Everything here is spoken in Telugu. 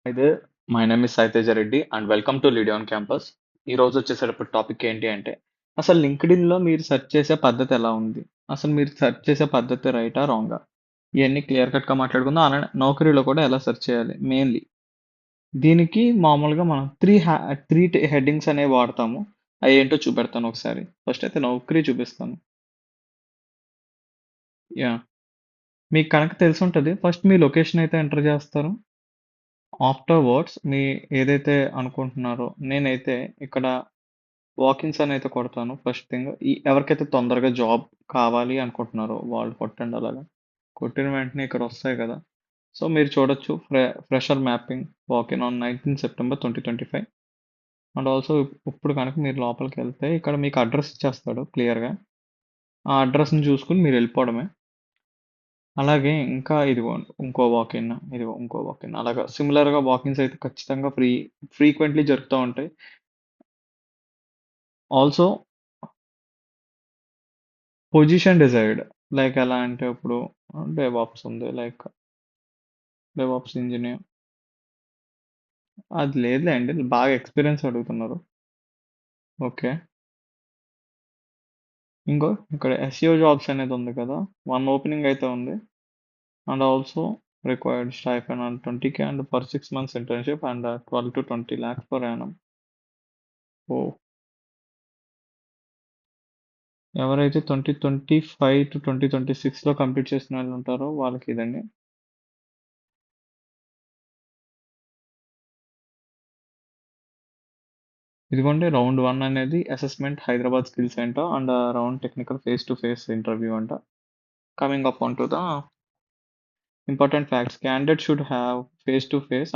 Hi there, my name is Saiteja Reddy and welcome to Lead on Campus. ఈ రోజు వచ్చేసరికి టాపిక్ ఏంటి అంటే అసలు లింక్డ్ఇన్లో మీరు సెర్చ్ చేసే పద్ధతి ఎలా ఉంది? అసలు మీరు సెర్చ్ చేసే పద్ధతి రైటా రాంగా? ఇవన్నీ క్లియర్ కట్గా మాట్లాడుకుందాం. అలానే నౌకరీలో కూడా ఎలా సెర్చ్ చేయాలి మెయిన్లీ. దీనికి మామూలుగా మనం త్రీ హెడ్డింగ్స్ అనేవి వాడతాము. అవి ఏంటో చూపెడతాను ఒకసారి. ఫస్ట్ అయితే నౌకరీ చూపిస్తాను. యా, మీకు కనుక తెలిసి ఉంటుంది. ఫస్ట్ మీ లొకేషన్ అయితే ఎంటర్ చేస్తారు. ఆఫ్టర్ వర్డ్స్ మీ ఏదైతే అనుకుంటున్నారో నేనైతే ఇక్కడ వాకిన్స్ అని అయితే కొడతాను ఫస్ట్ థింగ్. ఎవరికైతే తొందరగా జాబ్ కావాలి అనుకుంటున్నారో వాళ్ళు కొట్టండి అలాగా. కొట్టిన వెంటనే ఇక్కడ వస్తాయి కదా. సో మీరు చూడొచ్చు fresher mapping walk-in on 19 September 2025. And also ఇప్పుడు కనుక మీరు లోపలికి వెళ్తే ఇక్కడ మీకు అడ్రస్ ఇచ్చేస్తాడు క్లియర్గా. ఆ అడ్రస్ని చూసుకుని మీరు వెళ్ళిపోవడమే. అలాగే ఇంకా ఇదిగో ఇంకో వాకిన్ అలాగా సిమిలర్గా వాకిన్స్ అయితే ఖచ్చితంగా ఫ్రీక్వెంట్లీ జరుగుతూ ఉంటాయి. ఆల్సో పొజిషన్ డిజైర్డ్ లైక్ ఎలా అంటే ఇప్పుడు డెవాప్స్ ఉంది, లైక్ డెవాప్స్ ఇంజనీర్. అది లేదులేండి, బాగా ఎక్స్పీరియన్స్ అడుగుతున్నారు. ఓకే, ఇంకో ఇక్కడ ఎస్ఈఓ జాబ్స్ అనేది ఉంది కదా, 1 ఓపెనింగ్ అయితే ఉంది. And also required stipend and 20K and for 6 months internship and 12 to 20 lakhs per annum. ఓ, ఎవరైతే 2025 to 2026లో కంప్లీట్ చేసిన వాళ్ళు ఉంటారో వాళ్ళకి ఇదండి. ఇదిగోండి రౌండ్ 1 అనేది assessment Hyderabad skill centre and round technical face to face interview అంట. Coming up onto the important facts, candidate should have face to face